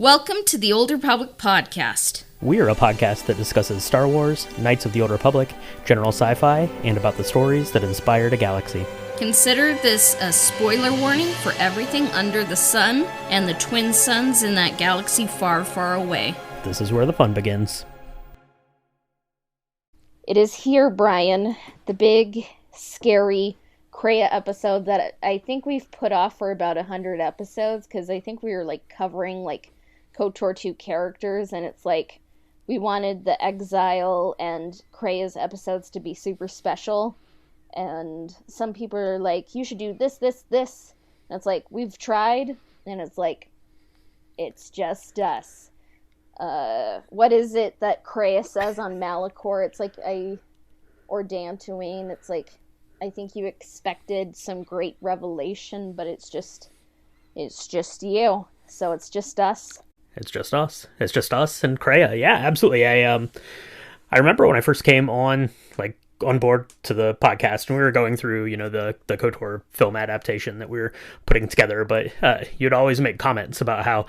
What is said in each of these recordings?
Welcome to the Old Republic Podcast. We are a podcast that discusses Star Wars, Knights of the Old Republic, general sci-fi, and about the stories that inspired a galaxy. Consider this a spoiler warning for everything under the sun and the twin suns in that galaxy far, far away. This is where the fun begins. It is here, Brian, the big, scary Kreia episode that I think we've put off for about 100 episodes, because I think we were, covering, KOTOR 2 characters, and it's we wanted the Exile and Kreia's episodes to be super special, and some people are like, you should do this, this, this, and it's we've tried, and it's just us. What is it that Kreia says on Malachor? It's or Dantooine, it's I think you expected some great revelation, but it's just you, so it's just us. It's just us. It's just us and Kreia. Yeah, absolutely. I remember when I first came on board to the podcast, and we were going through, the KOTOR film adaptation that we were putting together, but you'd always make comments about how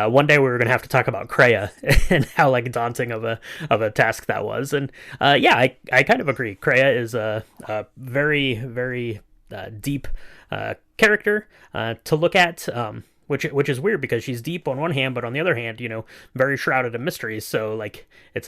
one day we were going to have to talk about Kreia and how daunting of a task that was. And I kind of agree. Kreia is a very, very deep character to look at. Which is weird because she's deep on one hand, but on the other hand, very shrouded in mysteries. So it's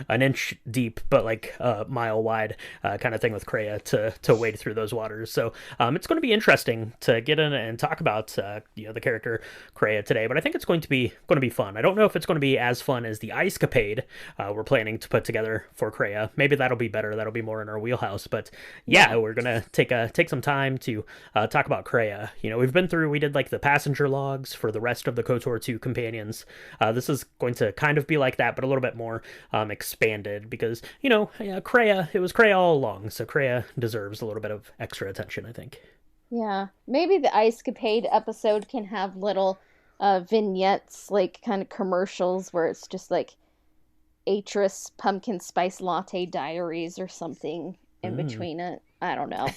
an inch deep, but a mile wide kind of thing with Kreia to wade through those waters. So it's going to be interesting to get in and talk about the character Kreia today. But I think it's going to be fun. I don't know if it's going to be as fun as the Ice-capade we're planning to put together for Kreia. Maybe that'll be better. That'll be more in our wheelhouse. But yeah, we're gonna take some time to talk about Kreia. We did the passenger logs for the rest of the KOTOR 2 companions. This is going to kind of be like that, but a little bit more expanded because, Kreia, it was Kreia all along, so Kreia deserves a little bit of extra attention, I think. Yeah, maybe the Ice-capade episode can have little vignettes, kind of commercials where it's just Atris Pumpkin Spice Latte Diaries or something in between it. I don't know.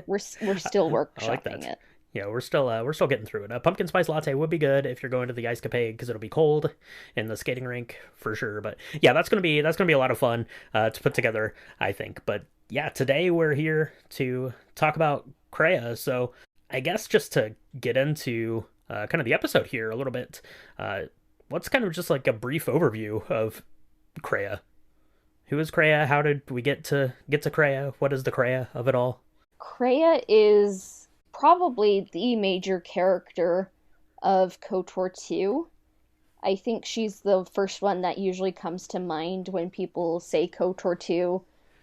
We're still workshopping it. Yeah, we're still getting through it. A pumpkin spice latte would be good if you're going to the Ice-capade because it'll be cold in the skating rink for sure. But yeah, that's gonna be a lot of fun to put together, I think. But yeah, today we're here to talk about Kreia. So I guess just to get into kind of the episode here a little bit, what's kind of just a brief overview of Kreia? Who is Kreia? How did we get to Kreia? What is the Kreia of it all? Kreia is probably the major character of KOTOR 2. I think she's the first one that usually comes to mind when people say KOTOR 2,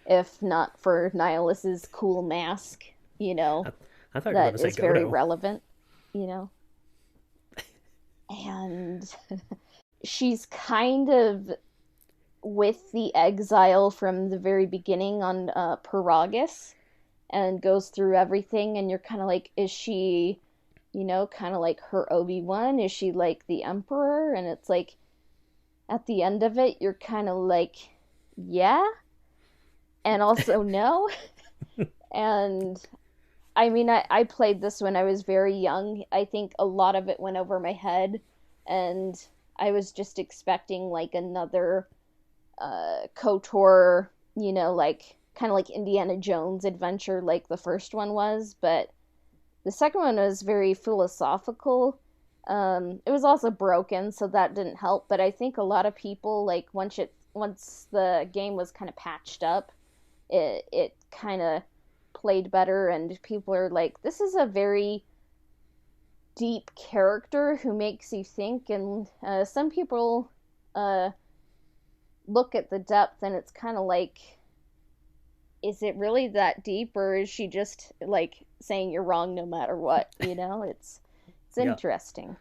if not for Nihilus's cool mask, I thought you were going that to say is very Godo. relevant, And she's kind of with the Exile from the very beginning on Paragus, and goes through everything, and you're kind of is she, kind of like her Obi-Wan? Is she like the Emperor? And it's at the end of it, you're kind of yeah, and also no. And I mean, I played this when I was very young. I think a lot of it went over my head, and I was just expecting another KOTOR, kind of like Indiana Jones adventure like the first one was, but the second one was very philosophical. It was also broken, so that didn't help, but I think a lot of people, once the game was kind of patched up, it kind of played better, and people are this is a very deep character who makes you think, and some people look at the depth, and it's kind of is it really that deep, or is she just saying you're wrong no matter what? It's interesting.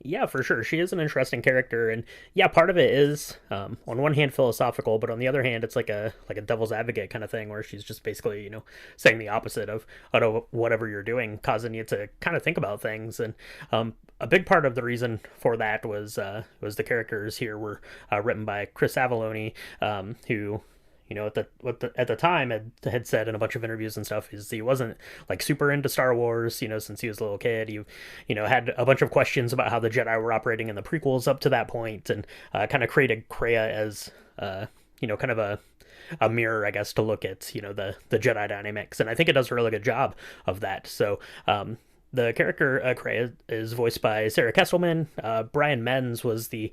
Yeah, for sure. She is an interesting character, and yeah, part of it is on one hand philosophical, but on the other hand, it's like a devil's advocate kind of thing, where she's just basically saying the opposite of whatever you're doing, causing you to kind of think about things. And a big part of the reason for that was the characters here were written by Chris Avellone, who at the time had said in a bunch of interviews and stuff is he wasn't like super into Star Wars, since he was a little kid. He had a bunch of questions about how the Jedi were operating in the prequels up to that point, and kind of created Kreia as kind of a mirror, I guess, to look at the Jedi dynamics, and I think it does a really good job of that. So the character Kreia is voiced by Sarah Kesselman. Brian Menz was the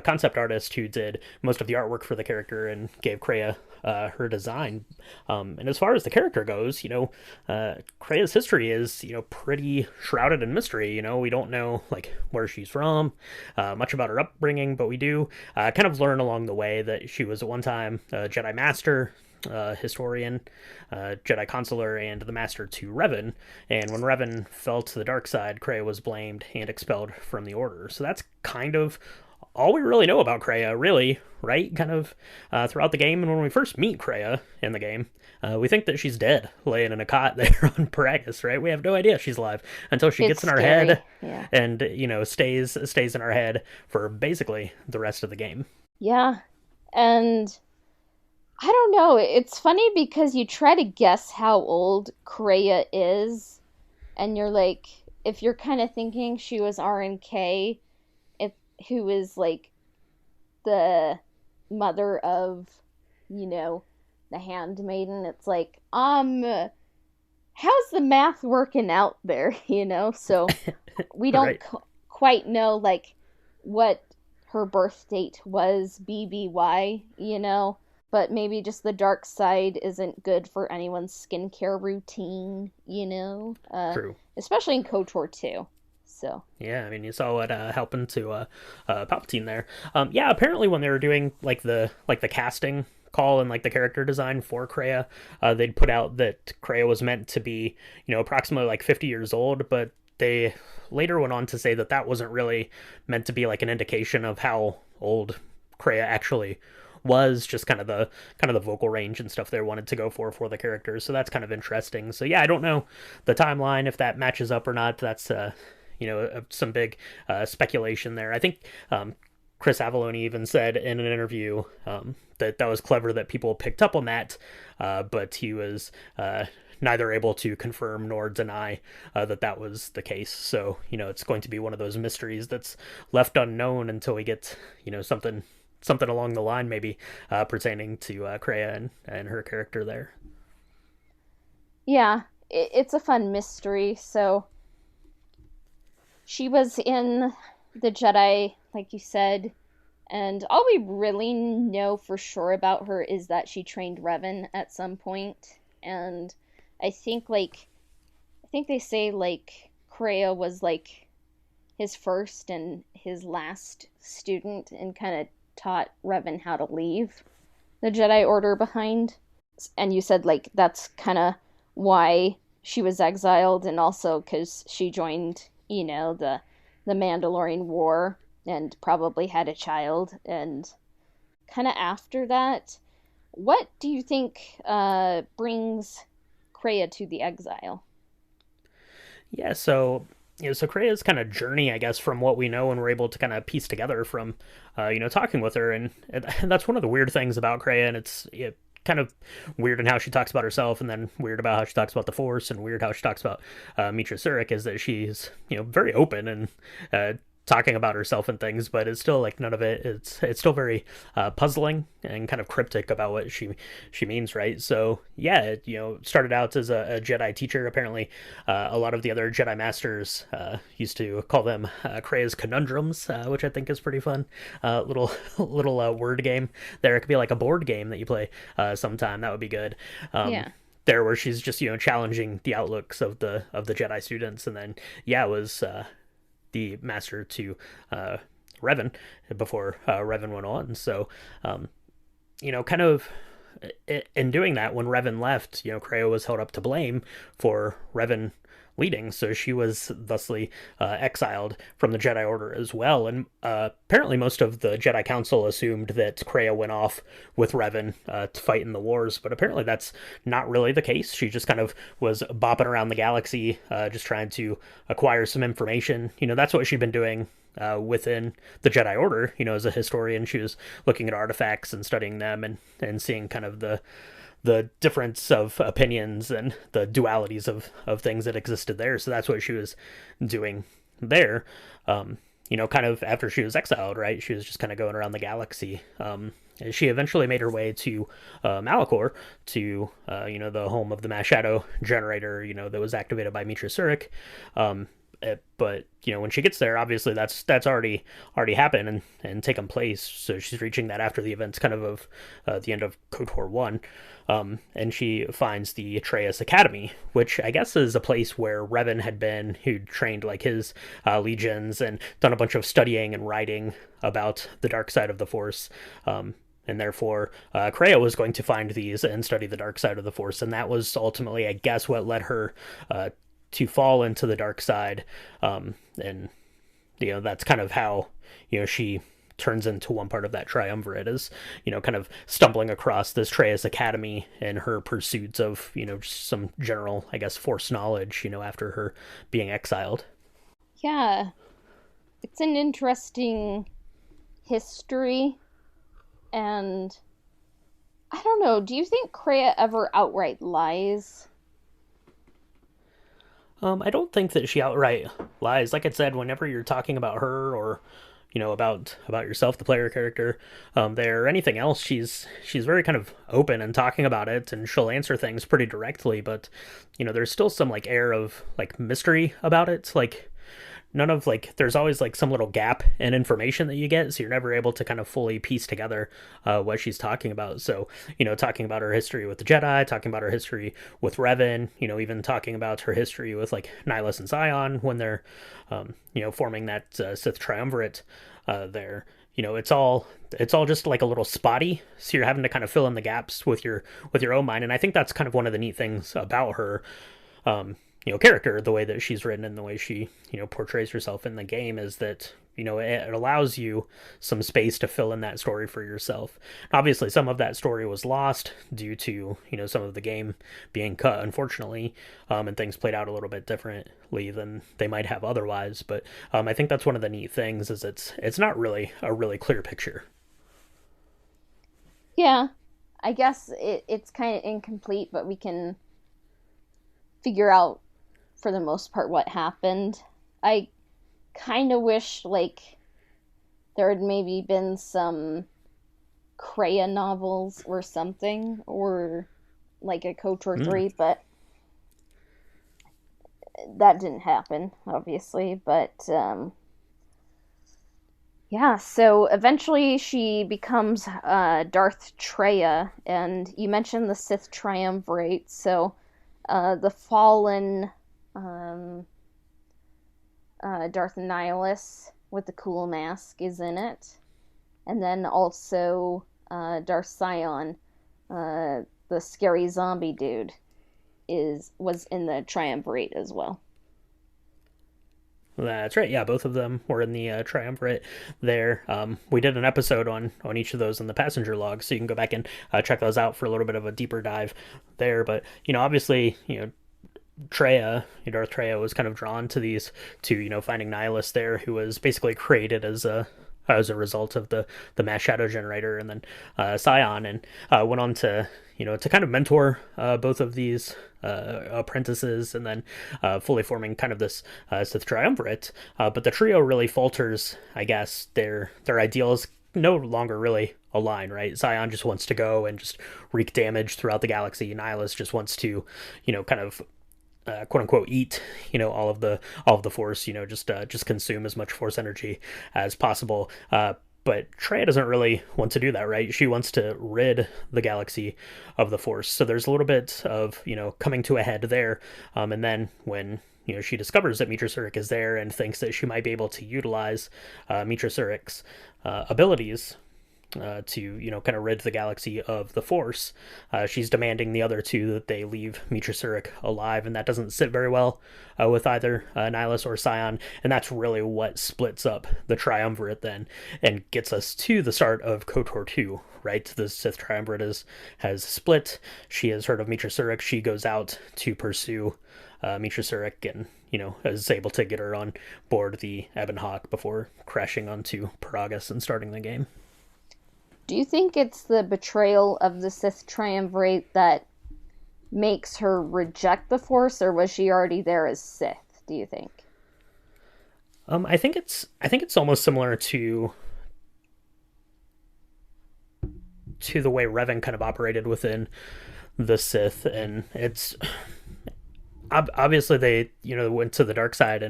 concept artist who did most of the artwork for the character and gave Kreia her design. And as far as the character goes, Kreia's history is pretty shrouded in mystery. We don't know like where she's from, much about her upbringing, but we do kind of learn along the way that she was at one time a Jedi Master, historian, Jedi Consular, and the Master to Revan. And when Revan fell to the dark side, Kreia was blamed and expelled from the Order. So that's kind of all we really know about Kreia, really, right? Kind of throughout the game. And when we first meet Kreia in the game, we think that she's dead, laying in a cot there on Paragus, right? We have no idea she's alive until she gets in our head, and stays in our head for basically the rest of the game. Yeah, and I don't know. It's funny because you try to guess how old Kreia is, and you're like, if you're kind of thinking she was RNK, who is like the mother of, the handmaiden, it's like, how's the math working out there, So we don't Right. quite know, like, what her birth date was, BBY, but maybe just the dark side isn't good for anyone's skincare routine, True. especially in KOTOR 2. So Yeah, I mean, you saw what happened to Palpatine there. Yeah, apparently when they were doing like the casting call and like the character design for Kreia, they'd put out that Kreia was meant to be approximately like 50 years old, but they later went on to say that that wasn't really meant to be like an indication of how old Kreia actually was, just kind of the vocal range and stuff they wanted to go for the characters. So that's kind of interesting. So yeah, I don't know the timeline if that matches up or not. That's some big speculation there. I think Chris Avellone even said in an interview that was clever that people picked up on that, but he was neither able to confirm nor deny that was the case. So it's going to be one of those mysteries that's left unknown until we get something along the line, maybe pertaining to Kreia and her character there. yeah, it's a fun mystery. So she was in the Jedi, like you said, and all we really know for sure about her is that she trained Revan at some point. And I think they say like Kreia was like his first and his last student and kind of taught Revan how to leave the Jedi Order behind. And you said like that's kind of why she was exiled, and also because she joined the Mandalorian War and probably had a child. And kind of after that, what do you think brings Kreia to the exile? Yeah, so so Kreia's kind of journey, I guess, from what we know and we're able to kind of piece together from talking with her, and that's one of the weird things about Kreia, and it's kind of weird in how she talks about herself, and then weird about how she talks about the Force, and weird how she talks about Mitra Surik, is that she's very open and talking about herself and things, but it's still like none of it. It's still very puzzling and kind of cryptic about what she means, right? So yeah, it started out as a Jedi teacher. Apparently, a lot of the other Jedi masters used to call them Kreia's conundrums, which I think is pretty fun. Little word game there. It could be like a board game that you play sometime. That would be good. There, where she's just challenging the outlooks of the Jedi students, and then it was the master to Revan before Revan went on. So, kind of in doing that, when Revan left, Kreia was held up to blame for Revan leading, so she was thusly exiled from the Jedi Order as well. And apparently most of the Jedi Council assumed that Kreia went off with Revan to fight in the wars, but apparently that's not really the case. She just kind of was bopping around the galaxy, just trying to acquire some information. That's what she'd been doing within the Jedi Order. As a historian, she was looking at artifacts and studying them, and seeing kind of the difference of opinions and the dualities of things that existed there. So that's what she was doing there. Kind of after she was exiled, right? She was just kind of going around the galaxy. And she eventually made her way to Malachor, to the home of the mass shadow generator, that was activated by Mitra Surik. But when she gets there, obviously that's already happened and taken place. So she's reaching that after the events kind of the end of KOTOR 1. And she finds the Atreus Academy, which I guess is a place where Revan had been, who'd trained like his legions and done a bunch of studying and writing about the dark side of the Force. And therefore, Kreia was going to find these and study the dark side of the Force. And that was ultimately, I guess, what led her to fall into the dark side. And that's kind of how, she turns into one part of that triumvirate, is, kind of stumbling across this Atreus Academy in her pursuits of, just some general, I guess, Force knowledge, after her being exiled. Yeah. It's an interesting history. And I don't know, do you think Kreia ever outright lies? I don't think that she outright lies. Like I said, whenever you're talking about her, or about yourself, the player character, there, or anything else, she's very kind of open and talking about it, and she'll answer things pretty directly. But there's still some like air of like mystery about it. Like none of like, there's always like some little gap in information that you get, so you're never able to kind of fully piece together what she's talking about. So talking about her history with the Jedi, talking about her history with Revan, even talking about her history with like Nihilus and Zion when they're forming that Sith triumvirate there. It's all just like a little spotty, so you're having to kind of fill in the gaps with your own mind. And I think that's kind of one of the neat things about her character, the way that she's written and the way she, portrays herself in the game, is that, it allows you some space to fill in that story for yourself. Obviously, some of that story was lost due to, some of the game being cut, unfortunately, and things played out a little bit differently than they might have otherwise. But I think that's one of the neat things, is it's not really a really clear picture. Yeah, I guess it's kind of incomplete, but we can figure out for the most part what happened. I kind of wish like there had maybe been some Kreia novels or something, or like a KOTOR 3, but that didn't happen, obviously. But yeah, so eventually she becomes Darth Treya, and you mentioned the Sith triumvirate, so the fallen Darth Nihilus with the cool mask is in it, and then also Darth Sion, the scary zombie dude, was in the triumvirate as well. That's right. Yeah, both of them were in the triumvirate there. We did an episode on each of those in the passenger log, so you can go back and check those out for a little bit of a deeper dive there. But obviously, Kreia, Darth Treya, was kind of drawn to these to finding Nihilus there, who was basically created as a result of the mass shadow generator, and then Sion, and went on to to kind of mentor both of these apprentices, and then fully forming kind of this Sith triumvirate. But the trio really falters, I guess. Their ideals no longer really align, right? Sion just wants to go and just wreak damage throughout the galaxy. Nihilus just wants to kind of quote unquote eat all of the Force, just consume as much Force energy as possible. But Kreia doesn't really want to do that, right? She wants to rid the galaxy of the Force. So there's a little bit of coming to a head there. And then when she discovers that Mitra Surik is there and thinks that she might be able to utilize Mitra Surik's abilities to kind of rid the galaxy of the Force, she's demanding the other two that they leave Mitra Surik alive, and that doesn't sit very well with either Nihilus or Sion, and that's really what splits up the triumvirate then and gets us to the start of KOTOR 2, right? The Sith triumvirate has split. She has heard of Mitra Surik. She goes out to pursue Mitra Surik, and is able to get her on board the Ebon Hawk before crashing onto Paragus and starting the game. Do you think it's the betrayal of the Sith Triumvirate that makes her reject the Force, or was she already there as Sith, do you think? I think it's almost similar to the way Revan kind of operated within the Sith, and it's obviously they went to the dark side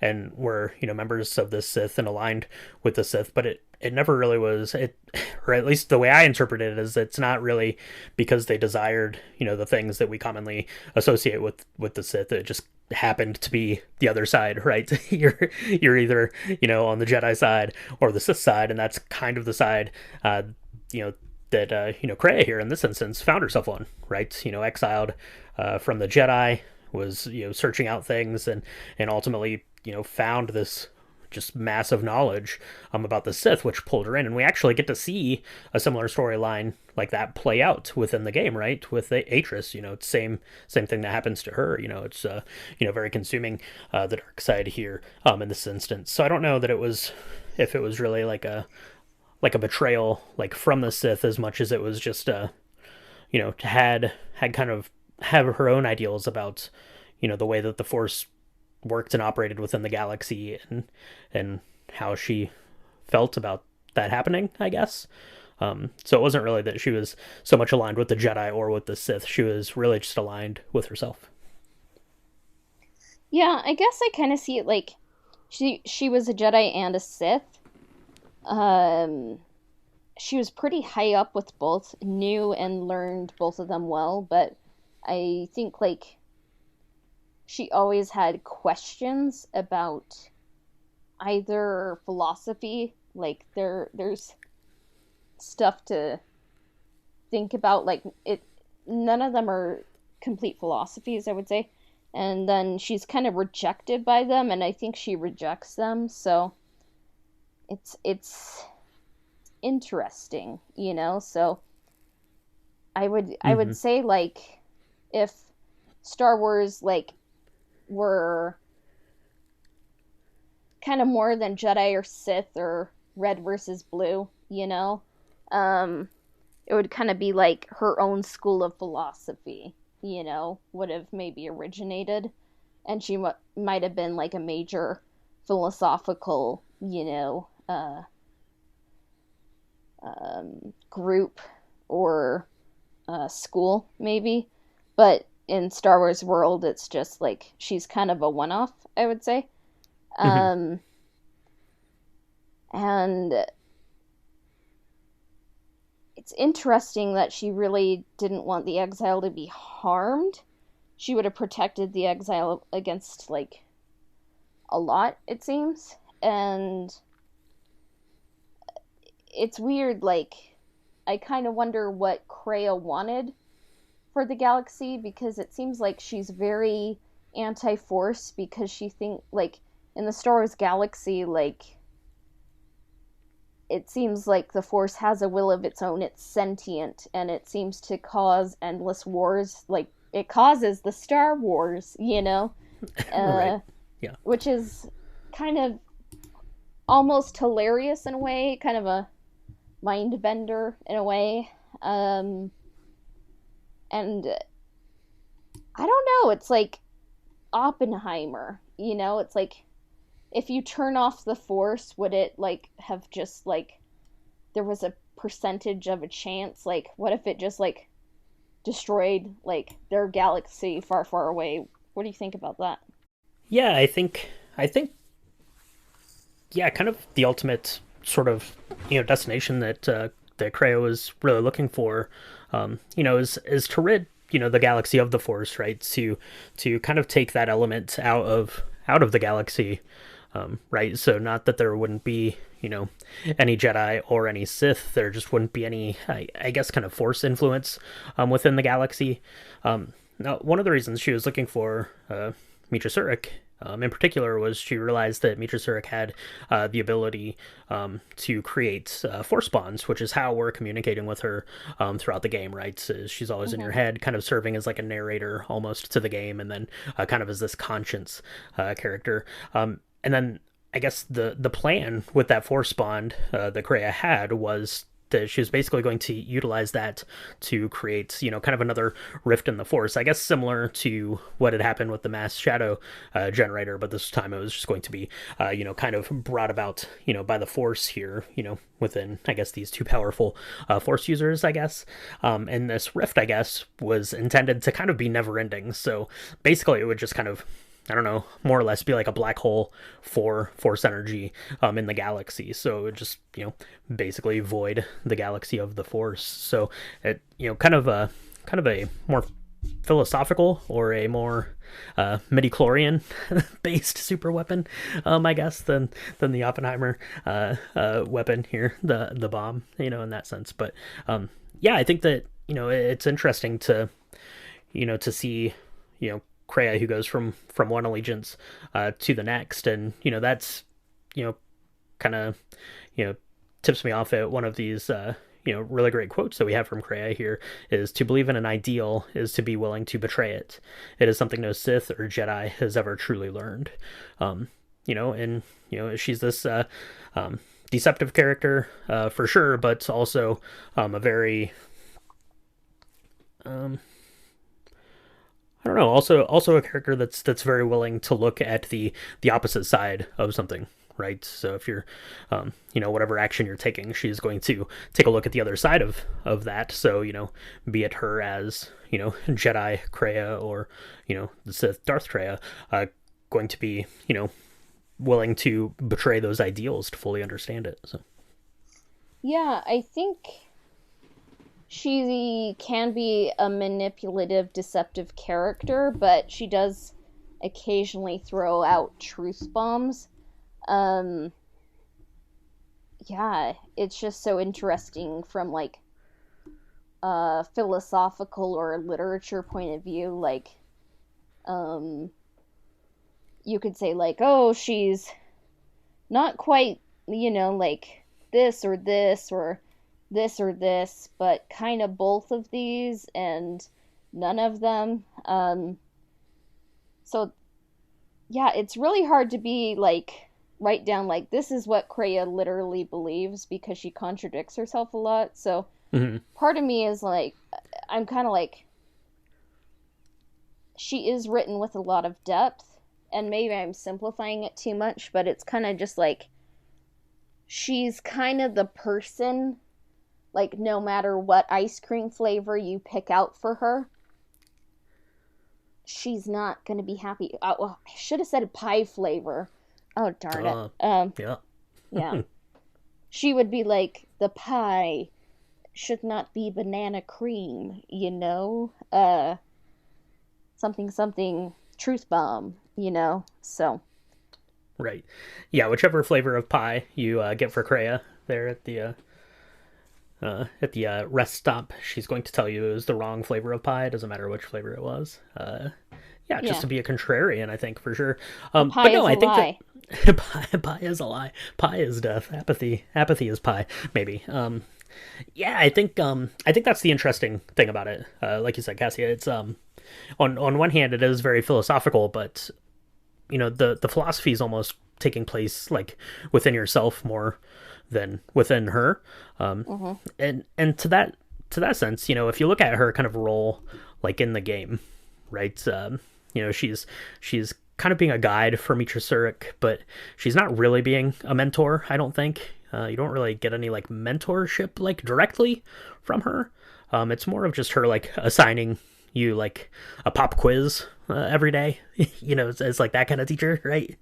and were members of the Sith and aligned with the Sith, but it never really was it, or at least the way I interpret it is it's not really because they desired the things that we commonly associate with the Sith. It just happened to be the other side, right? You're either on the Jedi side or the Sith side, and that's kind of the side that Kreia here in this instance found herself on, right? Exiled from the Jedi, was searching out things and ultimately found this just massive knowledge about the Sith, which pulled her in, and we actually get to see a similar storyline like that play out within the game, right? With the Atris, it's same thing that happens to her. It's very consuming, the dark side here in this instance. So I don't know that if it was really like a betrayal like from the Sith as much as it was just had kind of have her own ideals about the way that the Force worked and operated within the galaxy, and how she felt about that happening, I guess. So it wasn't really that she was so much aligned with the Jedi or with the Sith. She was really just aligned with herself. Yeah, I guess I kind of see it like she was a Jedi and a Sith. She was pretty high up with both, knew and learned both of them well, but I think like she always had questions about either philosophy, like there's stuff to think about, like none of them are complete philosophies, I would say. And then she's kind of rejected by them, and I think she rejects them, so it's interesting, so I would say like if Star Wars like were kind of more than Jedi or Sith or red versus blue, it would kind of be like her own school of philosophy, would have maybe originated, and she might have been like a major philosophical, group or school maybe, but in Star Wars world, it's just like she's kind of a one-off, I would say. And it's interesting that she really didn't want the exile to be harmed. She would have protected the exile against like a lot, it seems. And it's weird, like I kind of wonder what Kreia wanted for the galaxy, because it seems like she's very anti-Force, because she like in the Star Wars galaxy, like it seems like the Force has a will of its own, it's sentient, and it seems to cause endless wars, like it causes the Star Wars, Right. Yeah. Which is kind of almost hilarious in a way, kind of a mind bender in a way. And I don't know, it's like Oppenheimer, it's like if you turn off the Force, would it like have just like there was a percentage of a chance, like what if it just like destroyed like their galaxy far, far away? What do you think about that? Yeah, I think yeah, kind of the ultimate sort of destination that Kreia was really looking for, is to rid the galaxy of the Force, right? To kind of take that element out of the galaxy, right? So not that there wouldn't be any Jedi or any Sith, there just wouldn't be any, I guess, kind of Force influence within the galaxy. Now, one of the reasons she was looking for Mitra Surik in particular was she realized that Mitra Surik had the ability to create force bonds, which is how we're communicating with her throughout the game, right? So she's always in your head, kind of serving as like a narrator almost to the game, and then kind of as this conscience character. And then I guess the plan with that force bond that Kreia had was that she was basically going to utilize that to create, kind of another rift in the force. I guess similar to what had happened with the mass shadow generator, but this time it was just going to be, kind of brought about, by the force here, within, I guess, these two powerful force users, I guess. And this rift, I guess, was intended to kind of be never ending. So basically it would just kind of, I don't know, more or less be like a black hole for force energy in the galaxy. So it would just, basically void the galaxy of the force. So it, kind of a more philosophical or a more midi-chlorian based super weapon, I guess, than the Oppenheimer weapon here, the bomb, in that sense. But yeah, I think that, it's interesting to, to see, Kreia, who goes from one allegiance to the next, and that's kind of tips me off at one of these really great quotes that we have from Kreia here is, to believe in an ideal is to be willing to betray it. It is something no Sith or Jedi has ever truly learned. And she's this deceptive character for sure, but also a very I don't know. Also a character that's very willing to look at the opposite side of something, right? So if you're, whatever action you're taking, she's going to take a look at the other side of that. So be it her as Jedi Kreia or the Sith Darth Kreia, going to be willing to betray those ideals to fully understand it. So yeah, I think she can be a manipulative, deceptive character, but she does occasionally throw out truth bombs. Yeah, it's just so interesting from like a philosophical or literature point of view. Like, you could say like, oh, she's not quite, like this or this or this or this, but kind of both of these and none of them. So yeah, it's really hard to be like, write down like, this is what Kreia literally believes, because she contradicts herself a lot. So part of me is like, I'm kind of like, she is written with a lot of depth, and maybe I'm simplifying it too much, but it's kind of just like, she's kind of the person, like, no matter what ice cream flavor you pick out for her, she's not going to be happy. Well, I should have said a pie flavor. Oh, darn it. Yeah. Yeah. She would be like, the pie should not be banana cream, something truth bomb, so. Right. Yeah, whichever flavor of pie you get for Kreia there at the rest stop, she's going to tell you it was the wrong flavor of pie. It doesn't matter which flavor it was. Just to be a contrarian, I think, for sure. Pie but no, is I think lie. That pie is a lie. Pie is death. Apathy is pie. Maybe. I think that's the interesting thing about it. Like you said, Cassia, it's on one hand it is very philosophical, but the philosophy is almost taking place like within yourself more than within her. And to that sense, if you look at her kind of role like in the game, right? She's kind of being a guide for Mitra Surik, but she's not really being a mentor, I don't think. You don't really get any like mentorship like directly from her. It's more of just her like assigning you like a pop quiz every day, it's like that kind of teacher, right?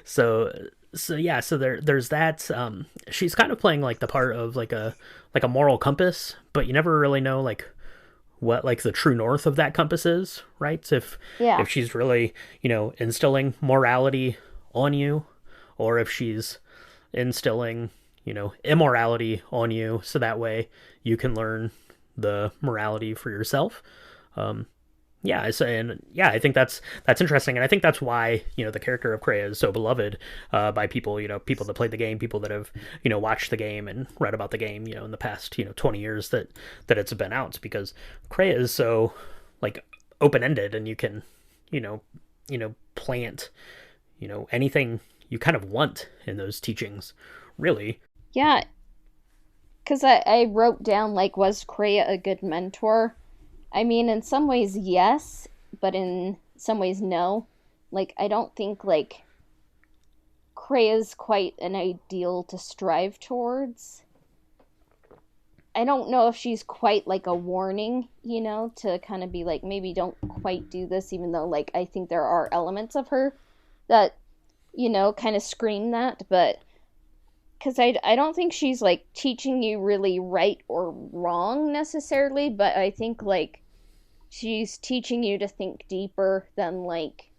So there's that. She's kind of playing like the part of like a moral compass, but you never really know like what like the true north of that compass is, right? If she's really instilling morality on you, or if she's instilling immorality on you, so that way you can learn the morality for yourself. Yeah, I say, and yeah, I think that's interesting, and I think that's why the character of Kreia is so beloved by people. People that played the game, people that have watched the game and read about the game. In the past 20 years that it's been out, because Kreia is so like open ended, and you can you know plant anything you kind of want in those teachings, really. Yeah, because I wrote down, like, was Kreia a good mentor? I mean, in some ways, yes, but in some ways, no. Like, I don't think, like, Kreia's quite an ideal to strive towards. I don't know if she's quite like a warning, to kind of be like, maybe don't quite do this, even though, like, I think there are elements of her that, kind of scream that, but because I don't think she's like teaching you really right or wrong necessarily, but I think like she's teaching you to think deeper than like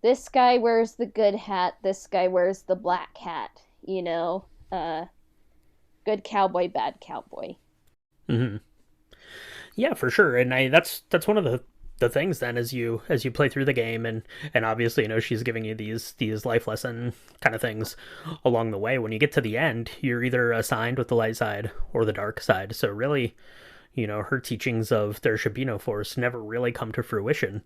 this guy wears the good hat, this guy wears the black hat, good cowboy, bad cowboy. Hmm. Yeah, for sure. And that's one of the things then, as you play through the game, and obviously she's giving you these life lesson kind of things along the way. When you get to the end, you're either assigned with the light side or the dark side. So really, her teachings of there should be no force never really come to fruition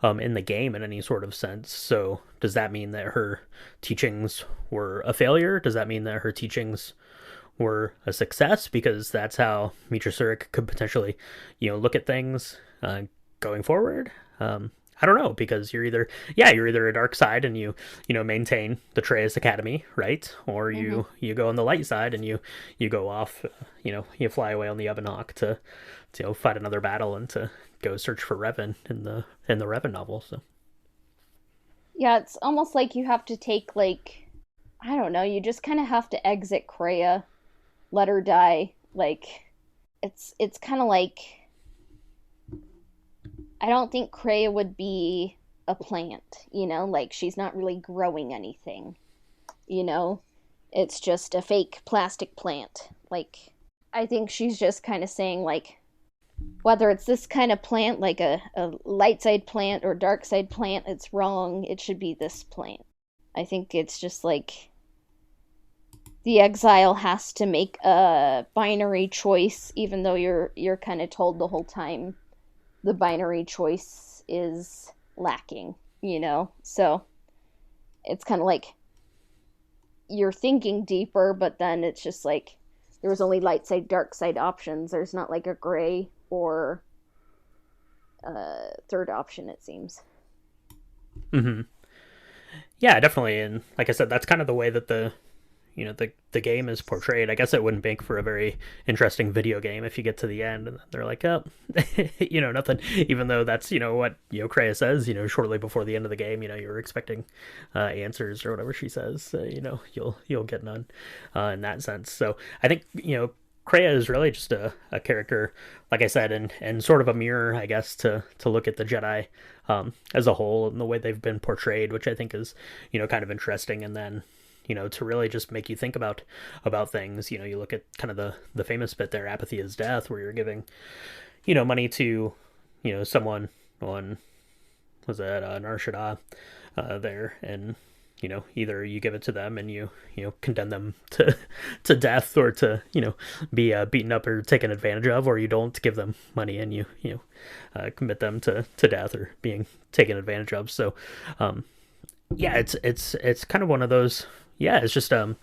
in the game in any sort of sense. So does that mean that her teachings were a failure? Does that mean that her teachings were a success? Because that's how Mitra Surik could potentially, look at things going forward. I don't know, because you're either a dark side and you maintain the Treyas Academy, right? Or you go on the light side and you go off, you fly away on the Ebonhawk to fight another battle and to go search for Revan in the Revan novel. So Yeah, it's almost like you have to take like, I don't know, you just kind of have to exit Kreia, let her die. Like it's kind of like, I don't think Kreia would be a plant, like she's not really growing anything, you know? It's just a fake plastic plant. Like, I think she's just kind of saying, like, whether it's this kind of plant, like a light side plant or dark side plant, it's wrong. It should be this plant. I think it's just like the exile has to make a binary choice, even though you're kind of told the whole time the binary choice is lacking, So it's kind of like you're thinking deeper, but then it's just like there's only light side, dark side options. There's not like a gray or a third option, it seems. hmm yeah, definitely. And like I said, that's kind of the way that the game is portrayed. I guess it wouldn't make for a very interesting video game if you get to the end and they're like, oh, nothing. Even though that's what Kreia says. Shortly before the end of the game, you're expecting answers or whatever she says. You'll get none in that sense. So I think Kreia is really just a character, like I said, and sort of a mirror, I guess, to look at the Jedi as a whole and the way they've been portrayed, which I think is kind of interesting. And then to really just make you think about things. You look at kind of the famous bit there, apathy is death, where you're giving, money to, someone on, was that Nar Shaddaa there, and either you give it to them and you condemn them to death, or to be beaten up or taken advantage of, or you don't give them money and you commit them to death or being taken advantage of. So yeah, it's kind of one of those. Yeah, it's just an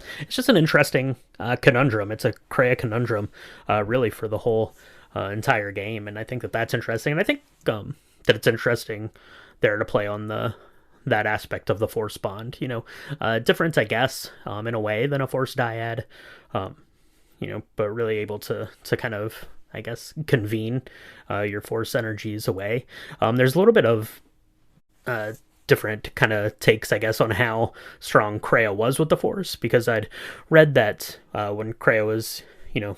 interesting conundrum. It's a Kreia conundrum, really, for the whole entire game, and I think that's interesting. And I think that it's interesting there to play on that aspect of the Force bond. Different, I guess, in a way than a Force dyad, but really able to kind of, I guess, convene your Force energies away. There's a little bit of different kind of takes, I guess, on how strong Kreia was with the Force, because I'd read that when Kreia was,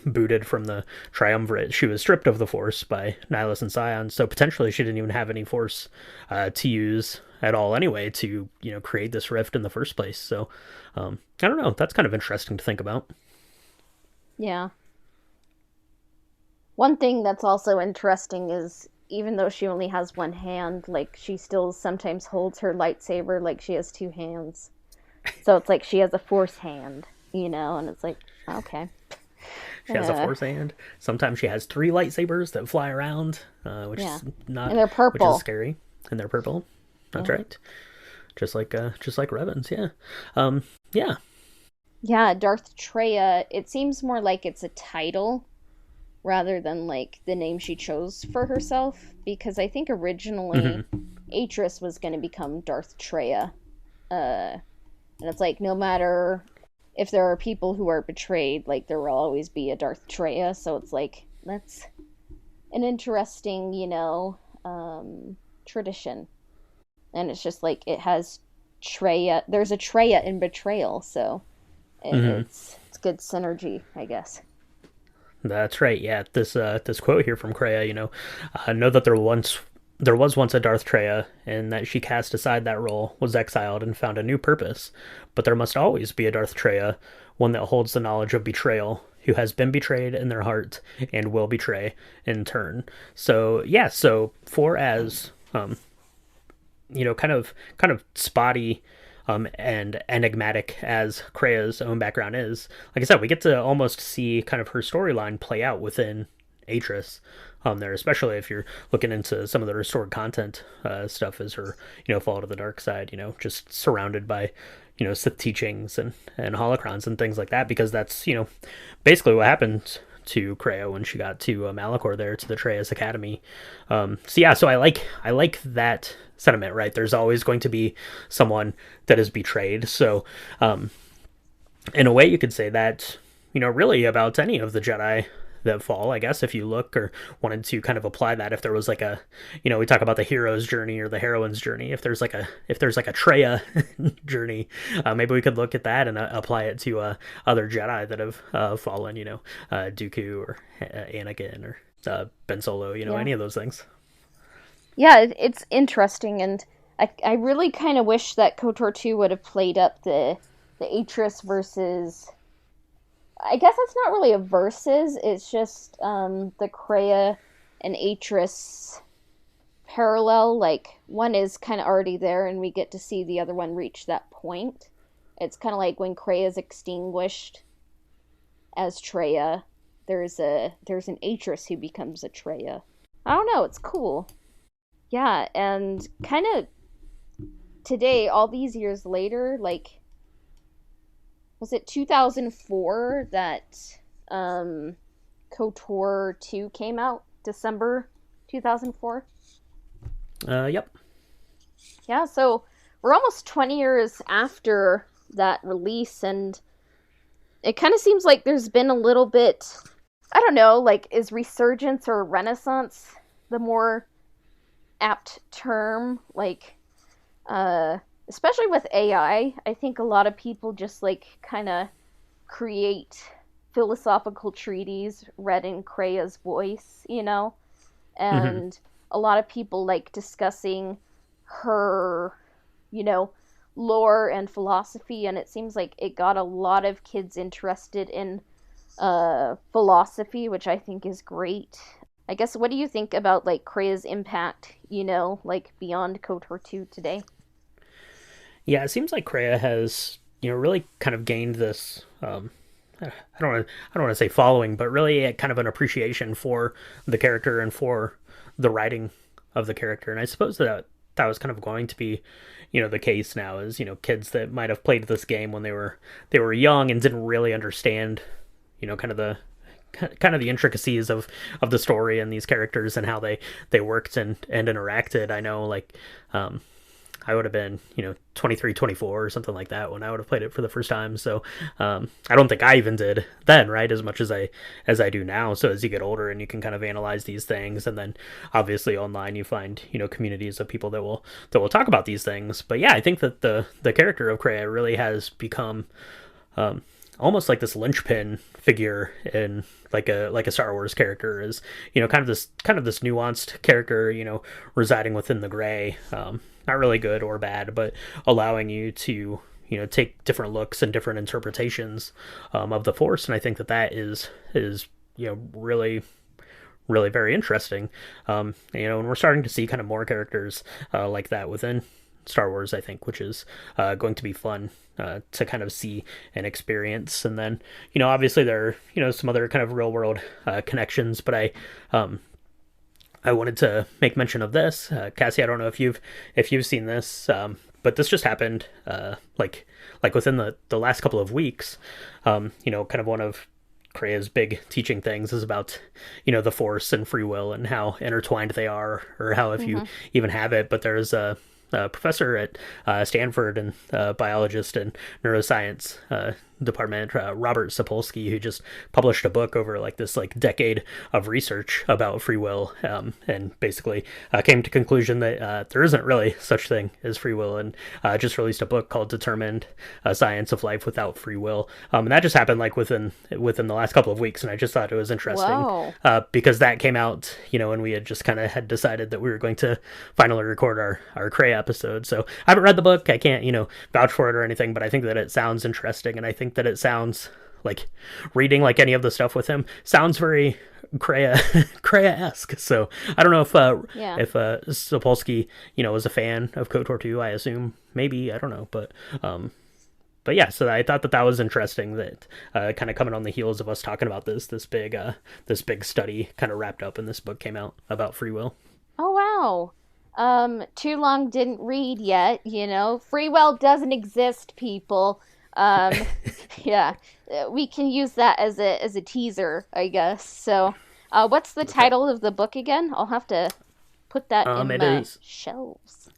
booted from the Triumvirate, she was stripped of the Force by Nihilus and Scion, so potentially she didn't even have any Force to use at all anyway to, create this rift in the first place. So, I don't know, that's kind of interesting to think about. Yeah. One thing that's also interesting is even though she only has one hand, like she still sometimes holds her lightsaber like she has two hands. So it's like she has a force hand, and it's like, okay. She has a force hand. Sometimes she has 3 lightsabers that fly around, which is not, and they're purple, which is scary, and they're purple. That's right. Just like Revan's, yeah. Yeah, Darth Treya. It seems more like it's a title rather than like the name she chose for herself, because I think originally Atris was going to become Darth Treya. And it's like, no matter if there are people who are betrayed, like there will always be a Darth Treya. So it's like, that's an interesting, tradition. And it's just like, it has Treya. There's a Treya in betrayal, so it's good synergy, I guess. That's right. Yeah, this quote here from Kreia, know that there was once a Darth Treya, and that she cast aside that role, was exiled, and found a new purpose. But there must always be a Darth Treya, one that holds the knowledge of betrayal, who has been betrayed in their heart and will betray in turn. So yeah, so for as kind of spotty and enigmatic as Kreia's own background is, like I said, we get to almost see kind of her storyline play out within Atris there, especially if you're looking into some of the restored content stuff as her, fall to the dark side, just surrounded by, Sith teachings and holocrons and things like that, because that's, basically what happened to Kreia when she got to Malachor there, to the Treyas Academy. So I like that sentiment, right? There's always going to be someone that is betrayed. So in a way you could say that, really about any of the Jedi that fall, I guess, if you look or wanted to kind of apply that, if there was like a, we talk about the hero's journey or the heroine's journey, if there's like a Treya journey, maybe we could look at that and apply it to other Jedi that have fallen, Dooku or Anakin or Ben Solo, any of those things. Yeah, it's interesting, and I really kind of wish that KOTOR 2 would have played up the Atris versus, I guess it's not really a versus, it's just the Kreia and Atris parallel. Like, one is kind of already there, and we get to see the other one reach that point. It's kind of like when Kreia is extinguished as Treya, there's an Atris who becomes a Treya. I don't know, it's cool. Yeah, and kind of today, all these years later, like, was it 2004 that KOTOR 2 came out? December 2004? Yep. Yeah, so we're almost 20 years after that release, and it kind of seems like there's been a little bit, I don't know, like, is resurgence or renaissance the more apt term? Like, especially with AI, I think a lot of people just like kind of create philosophical treatises read in Kreia's voice, and a lot of people like discussing her, lore and philosophy, and it seems like it got a lot of kids interested in philosophy, which I think is great. I guess, what do you think about like Kreia's impact, like beyond KOTOR 2 today? Yeah, it seems like Kreia has, really kind of gained this, I don't want to say following, but really kind of an appreciation for the character and for the writing of the character. And I suppose that was kind of going to be, the case now, is, kids that might have played this game when they were young and didn't really understand, kind of the intricacies of the story and these characters and how they worked and interacted. I know, like, I would have been, 23, 24 or something like that when I would have played it for the first time. So I don't think I even did then, right, as much as I do now. So as you get older and you can kind of analyze these things, and then obviously online you find, communities of people that will talk about these things. But yeah, I think that the character of Kreia really has become almost like this linchpin figure in like a Star Wars character, is, kind of this nuanced character, residing within the gray, not really good or bad, but allowing you to, take different looks and different interpretations of the Force. And I think that is really, really very interesting. And we're starting to see kind of more characters like that within Star Wars, I think, which is going to be fun to kind of see and experience. And then, obviously there are, some other kind of real world connections, but I wanted to make mention of this. Cassie, I don't know if you've seen this, but this just happened like within the last couple of weeks. Kind of one of Kreia's big teaching things is about, the Force and free will and how intertwined they are, or how if you even have it. But there's a professor at Stanford and biologist and neuroscience department, Robert Sapolsky, who just published a book over like this like decade of research about free will, and basically came to conclusion that there isn't really such thing as free will, and just released a book called Determined: A Science of Life Without Free Will. And that just happened like within the last couple of weeks, and I just thought it was interesting because that came out, and we had just kind of had decided that we were going to finally record our Kreia episode. So I haven't read the book, I can't vouch for it or anything, but I think that it sounds interesting, and I think that it sounds like reading like any of the stuff with him sounds very Kreia-esque. So I don't know if Sapolsky was a fan of KOTOR 2. I assume maybe, I don't know, but yeah, so I thought that was interesting, that kind of coming on the heels of us talking about this big study kind of wrapped up, and this book came out about free will. Oh wow. Too long didn't read yet, free will doesn't exist, people. Yeah, we can use that as a teaser, I guess. So what's the title of the book again? I'll have to put that in my shelves.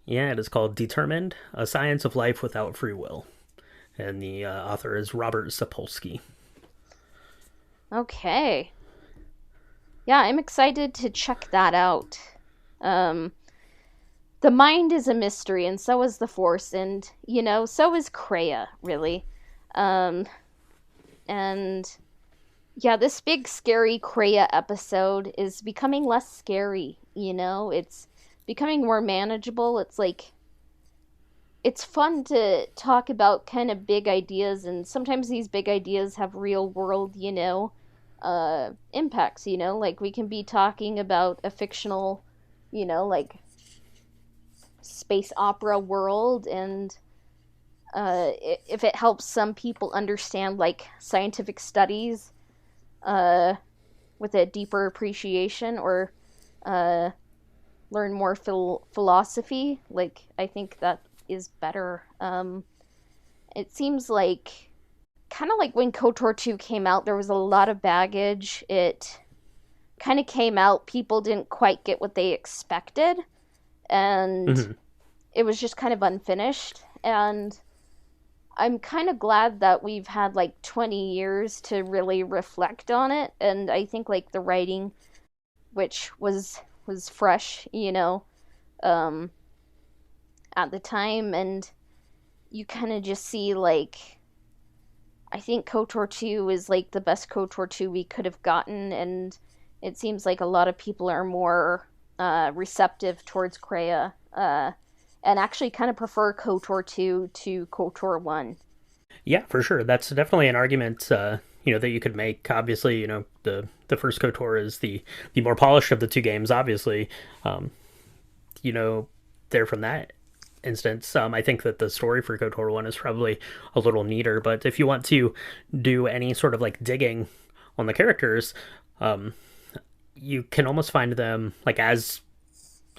Yeah, it is called Determined: A Science of Life Without Free Will, and the author is Robert Sapolsky. Okay. Yeah, I'm excited to check that out. The mind is a mystery, and so is the Force, and, so is Kreia, really. And, yeah, this big, scary Kreia episode is becoming less scary, It's becoming more manageable. It's like, it's fun to talk about kind of big ideas, and sometimes these big ideas have real-world, impacts, Like, we can be talking about a fictional, like space opera world, and if it helps some people understand like scientific studies with a deeper appreciation, or learn more philosophy, like I think that is better. It seems like kind of like when KOTOR 2 came out, there was a lot of baggage. It kind of came out, people didn't quite get what they expected, and it was just kind of unfinished. And I'm kind of glad that we've had like 20 years to really reflect on it, and I think like the writing, which was fresh, at the time, and you kind of just see like, I think KOTOR 2 is like the best KOTOR 2 we could have gotten, and it seems like a lot of people are more receptive towards Kreia, and actually kind of prefer KOTOR 2 to KOTOR 1. Yeah, for sure. That's definitely an argument, that you could make. Obviously, the first KOTOR is the more polished of the two games, obviously. There from that instance, I think that the story for KOTOR 1 is probably a little neater, but if you want to do any sort of like digging on the characters, you can almost find them like as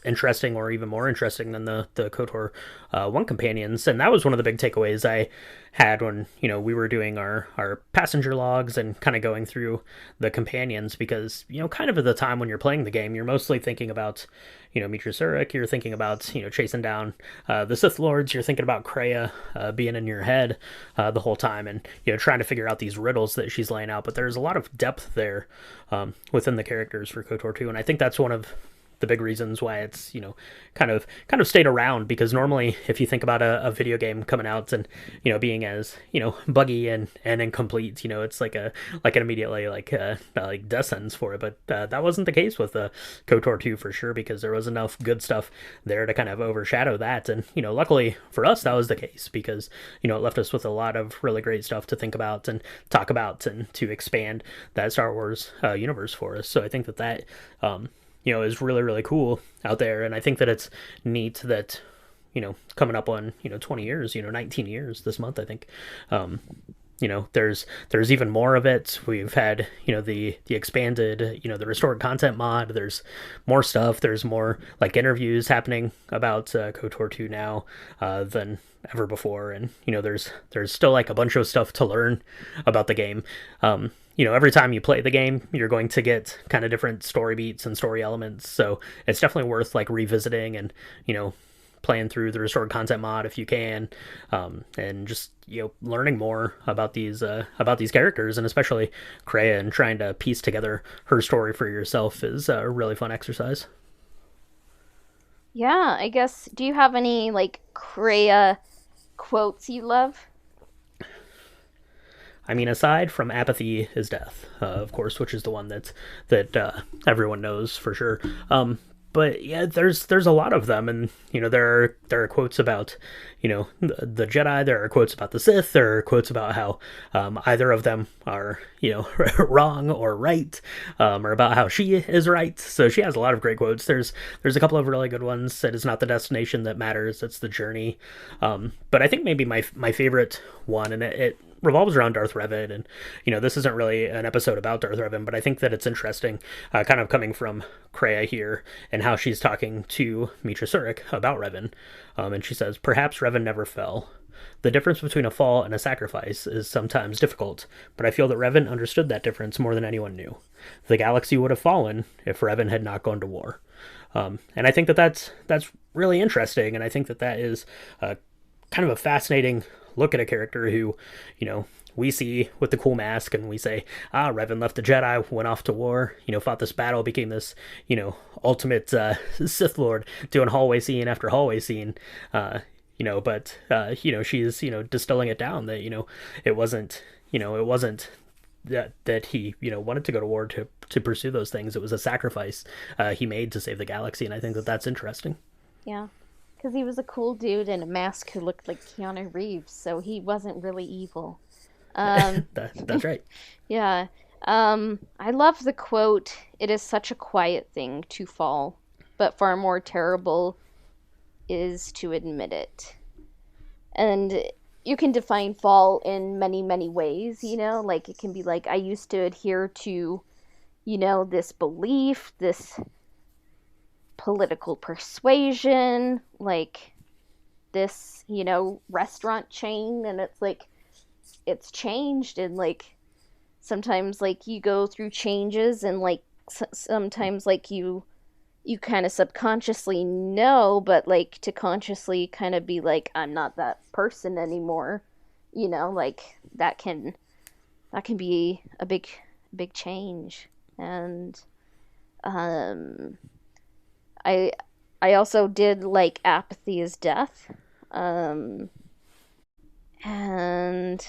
interesting or even more interesting than the KOTOR 1 companions. And that was one of the big takeaways I had when, we were doing our passenger logs and kind of going through the companions, because, kind of at the time when you're playing the game, you're mostly thinking about, Mitra Surik, you're thinking about, chasing down the Sith Lords, you're thinking about Kreia being in your head the whole time, and, trying to figure out these riddles that she's laying out. But there's a lot of depth there within the characters for KOTOR 2, and I think that's one of the big reasons why it's, kind of stayed around, because normally if you think about a video game coming out and, being as, buggy and incomplete, it's like an immediately like death sentence for it. But that wasn't the case with KOTOR 2 for sure, because there was enough good stuff there to kind of overshadow that. And, luckily for us, that was the case, because, it left us with a lot of really great stuff to think about and talk about and to expand that Star Wars universe for us. So I think that is really, really cool out there. And I think that it's neat that, coming up on, 20 years, 19 years this month, I think, there's even more of it. We've had, the expanded, the restored content mod. There's more stuff. There's more like interviews happening about KOTOR 2 now than ever before. And, there's still like a bunch of stuff to learn about the game. Every time you play the game, you're going to get kind of different story beats and story elements. So it's definitely worth like revisiting and, playing through the restored content mod if you can, and just, learning more about these characters, and especially Kreia, and trying to piece together her story for yourself is a really fun exercise. Yeah, I guess, do you have any like Kreia quotes you love? I mean, aside from apathy is death, of course, which is the one that everyone knows for sure. But yeah, there's a lot of them, and there are quotes about the Jedi. There are quotes about the Sith. There are quotes about how either of them are wrong or right, or about how she is right. So she has a lot of great quotes. There's a couple of really good ones. It is not the destination that matters; it's the journey. But I think maybe my favorite one, and it revolves around Darth Revan, and this isn't really an episode about Darth Revan, but I think that it's interesting, kind of coming from Kreia here, and how she's talking to Mitra Surik about Revan, and she says, "Perhaps Revan never fell. The difference between a fall and a sacrifice is sometimes difficult, but I feel that Revan understood that difference more than anyone knew. The galaxy would have fallen if Revan had not gone to war." And I think that that's really interesting, and I think that is kind of a fascinating look at a character who, we see with the cool mask, and we say, Revan left the Jedi, went off to war, fought this battle, became this, ultimate Sith Lord, doing hallway scene after hallway scene, but she's, distilling it down that, it wasn't that he, wanted to go to war to pursue those things. It was a sacrifice he made to save the galaxy, and I think that that's interesting. Yeah. Because he was a cool dude in a mask who looked like Keanu Reeves, so he wasn't really evil. That's right. Yeah. I love the quote, "It is such a quiet thing to fall, but far more terrible is to admit it." And you can define fall in many, many ways, like it can be like, I used to adhere to, this belief, this political persuasion, like this, restaurant chain, and it's like, it's changed, and like sometimes like you go through changes, and like sometimes like you kind of subconsciously know, but like to consciously kind of be like, I'm not that person anymore, like that can be a big change. And I also did like apathy is death. And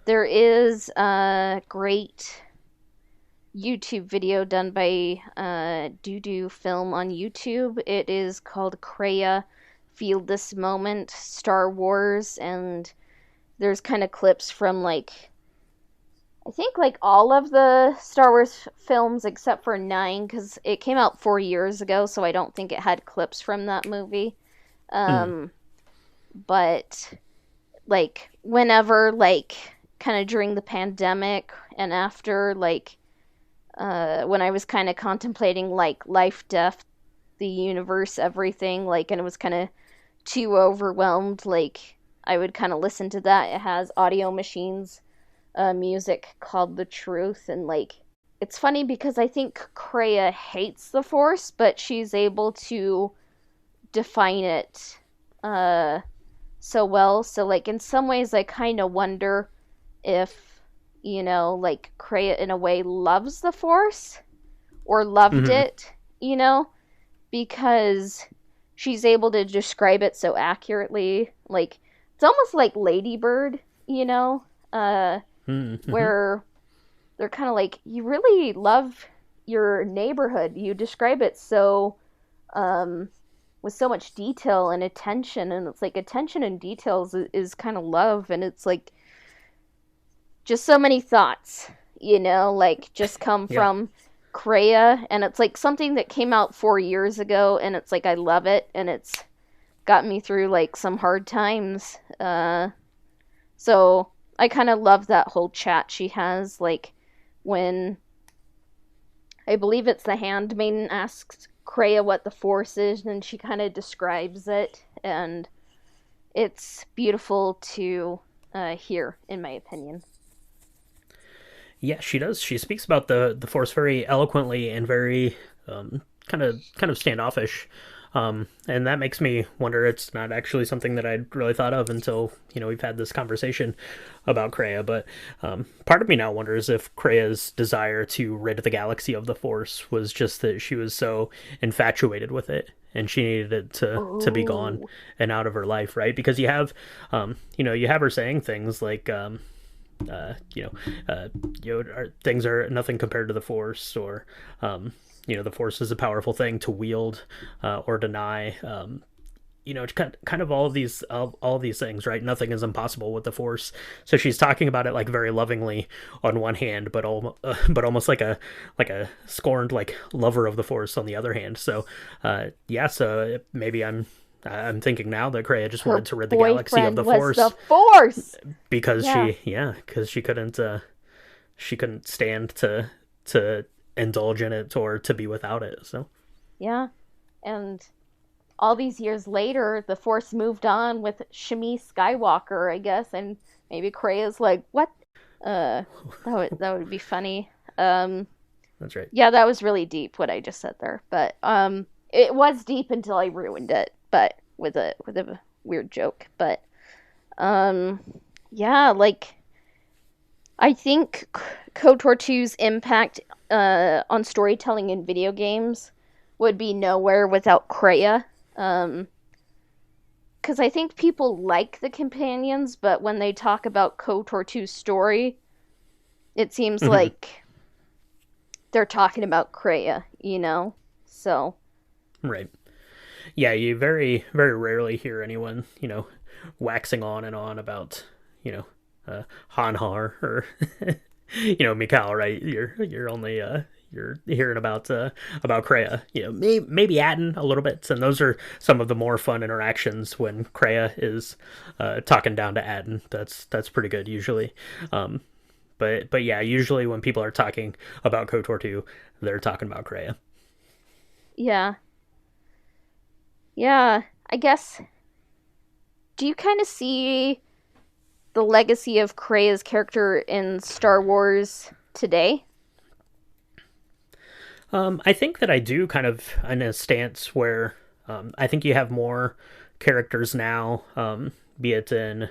there is a great YouTube video done by Doo Film on YouTube. It is called Kreia Feel This Moment, Star Wars, and there's kind of clips from like, I think like all of the Star Wars films except for 9, because it came out 4 years ago, so I don't think it had clips from that movie. But like whenever, like kind of during the pandemic and after, like when I was kind of contemplating like life, death, the universe, everything, like, and it was kind of too overwhelmed, like I would kind of listen to that. It has Audio Machines music called The Truth, and like it's funny because I think Kreia hates the Force, but she's able to define it so well. So like in some ways I kind of wonder if, like Kreia in a way loves the Force, or loved it, because she's able to describe it so accurately. Like, it's almost like Ladybird, where they're kind of like, you really love your neighborhood. You describe it so, with so much detail and attention, and it's like attention and details is kind of love, and it's like just so many thoughts, like just come from Kreia, and it's like something that came out 4 years ago, and it's like I love it, and it's got me through like some hard times. So I kind of love that whole chat she has, like when I believe it's the handmaiden asks Kreia what the Force is, and she kind of describes it, and it's beautiful to hear, in my opinion. Yeah, she does. She speaks about the Force very eloquently and very kind of standoffish, and that makes me wonder. It's not actually something that I'd really thought of until we've had this conversation about Kreia. But part of me now wonders if Kreia's desire to rid the galaxy of the Force was just that she was so infatuated with it and she needed it to be gone and out of her life, right? Because you have her saying things like. Things are nothing compared to the Force, or the Force is a powerful thing to wield or deny. Kind of all of these things, right? Nothing is impossible with the Force. So she's talking about it like very lovingly on one hand, but almost like a scorned like lover of the Force on the other hand. So so maybe I'm thinking now that Kreia just wanted to rid the galaxy of the Force. The Force because she couldn't stand to indulge in it or to be without it. So and all these years later, the Force moved on with Shmi Skywalker, I guess, and maybe Kreia's like, what? That would be funny. That's right. Yeah, that was really deep what I just said there, but it was deep until I ruined it. But with a weird joke. But like I think KOTOR 2's impact on storytelling in video games would be nowhere without Kreia. Because I think people like the companions, but when they talk about KOTOR 2's story, it seems like they're talking about Kreia, So. Right. Yeah, you very, very rarely hear anyone, waxing on and on about, Hanhar or, Mikal, right? You're only, you're hearing about Kreia, maybe Atten a little bit. And those are some of the more fun interactions when Kreia is talking down to Atten. That's pretty good usually. But yeah, usually when people are talking about KOTOR 2, they're talking about Kreia. Yeah, I guess. Do you kind of see the legacy of Kreia's character in Star Wars today? I think that I do, kind of in a stance where I think you have more characters now, be it in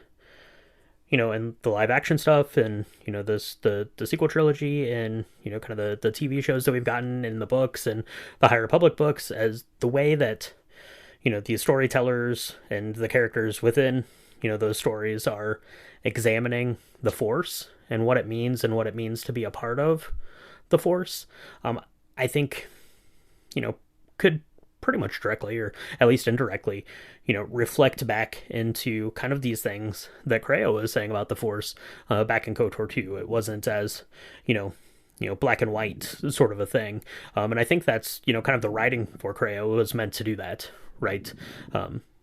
in the live action stuff, and the sequel trilogy, and kind of the TV shows that we've gotten in the books and the High Republic books, as the way that the storytellers and the characters within, those stories are examining the Force and what it means to be a part of the Force. I think, could pretty much directly, or at least indirectly, reflect back into kind of these things that Kreia was saying about the Force back in KOTOR 2. It wasn't as, black and white sort of a thing. And I think that's, kind of the writing for Kreia was meant to do that. Right.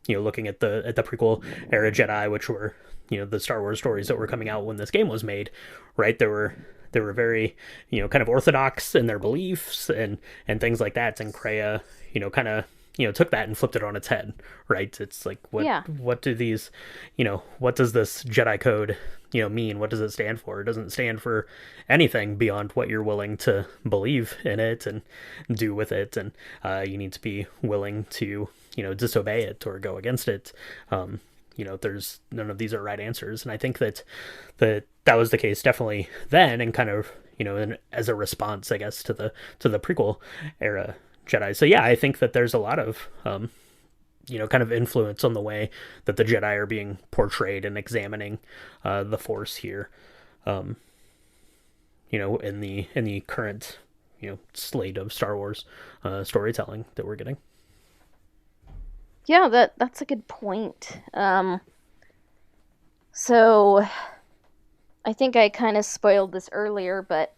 Looking at the prequel era Jedi, which were, the Star Wars stories that were coming out when this game was made, right? They were very, kind of orthodox in their beliefs and things like that. And Kreia, kind of, took that and flipped it on its head, right? It's like, what do these, what does this Jedi code, mean? What does it stand for? It doesn't stand for anything beyond what you're willing to believe in it and do with it. And you need to be willing to, disobey it or go against it. There's none of these are right answers. And I think that was the case definitely then, and kind of, and as a response, I guess, to the prequel era Jedi. So yeah, I think that there's a lot of kind of influence on the way that the Jedi are being portrayed and examining the Force here. In the current slate of Star Wars storytelling that we're getting. Yeah, that's a good point. So I think I kind of spoiled this earlier, but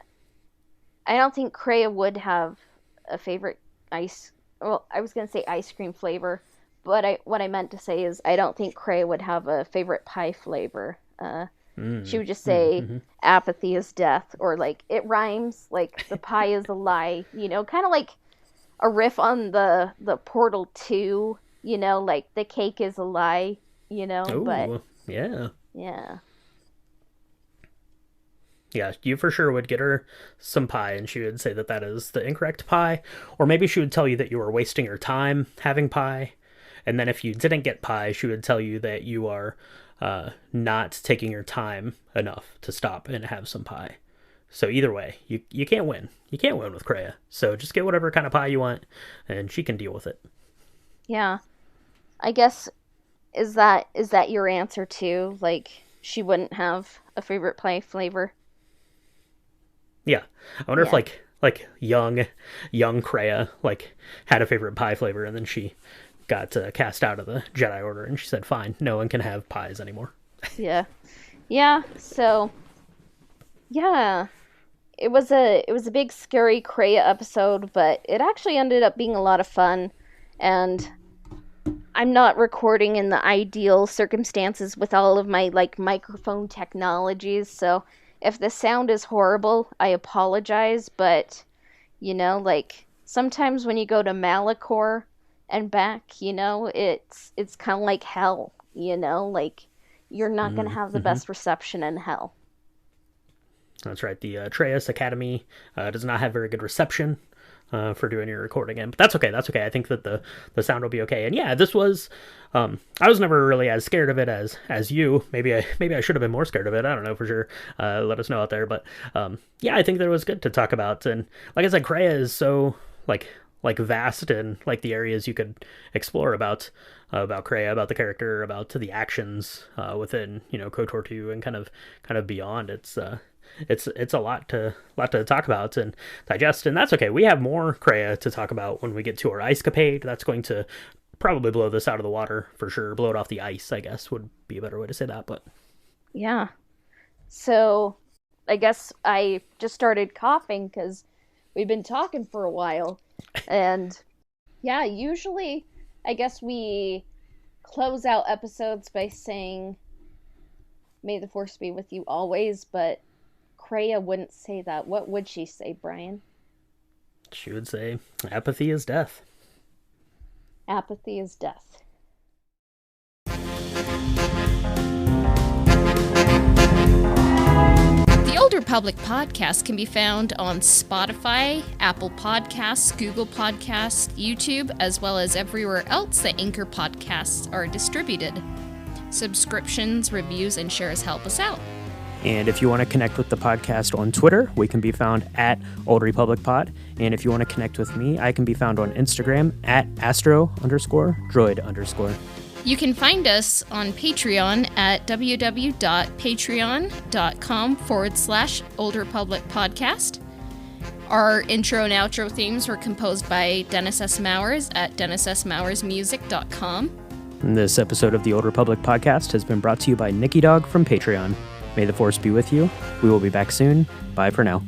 I don't think Kreia would have a favorite ice. Well, I was gonna say ice cream flavor, but what I meant to say is I don't think Kreia would have a favorite pie flavor. She would just say apathy is death, or like it rhymes, like the pie is a lie. Kind of like a riff on the Portal 2. Like the cake is a lie. Ooh, but yeah. Yeah. Yeah, you for sure would get her some pie, and she would say that is the incorrect pie. Or maybe she would tell you that you were wasting your time having pie. And then if you didn't get pie, she would tell you that you are not taking your time enough to stop and have some pie. So either way, you can't win. You can't win with Kreia. So just get whatever kind of pie you want, and she can deal with it. Yeah. I guess, is that your answer too? Like, she wouldn't have a favorite pie flavor? Yeah. I wonder if like young Kreia had a favorite pie flavor, and then she got cast out of the Jedi Order, and she said, "Fine, no one can have pies anymore." Yeah. So, yeah, it was a big scary Kreia episode, but it actually ended up being a lot of fun, and I'm not recording in the ideal circumstances with all of my microphone technologies, so if the sound is horrible, I apologize, but sometimes when you go to Malachor and back, it's kind of like hell, like you're not going to have the best reception in hell. That's right. The Atreus Academy does not have very good reception for doing your recording in, but that's okay. I think that the sound will be okay. And yeah, this was, I was never really as scared of it as you. Maybe I should have been more scared of it. I don't know for sure. Let us know out there. But yeah, I think that it was good to talk about. And like I said, Kreia is so like vast, and like the areas you could explore about Kreia, about the character, about the actions within KOTOR 2 and kind of beyond. It's a lot to talk about and digest, and that's okay. We have more Kreia to talk about when we get to our ice capade. That's going to probably blow this out of the water for sure. Blow it off the ice, I guess, would be a better way to say that. But yeah, so I guess I just started coughing because we've been talking for a while, and yeah, usually I guess we close out episodes by saying "May the Force be with you always," but Kreia wouldn't say that. What would she say, Brian? She would say, "Apathy is death." Apathy is death. The Old Republic podcast can be found on Spotify, Apple Podcasts, Google Podcasts, YouTube, as well as everywhere else that Anchor podcasts are distributed. Subscriptions, reviews, and shares help us out. And if you want to connect with the podcast on Twitter, we can be found at Old Republic Pod. And if you want to connect with me, I can be found on Instagram at astro_droid_. You can find us on Patreon at www.patreon.com/Old Republic Podcast. Our intro and outro themes were composed by Dennis S. Mowers at DennisSMowersMusic.com. This episode of the Old Republic Podcast has been brought to you by Nicky Dog from Patreon. May the Force be with you. We will be back soon. Bye for now.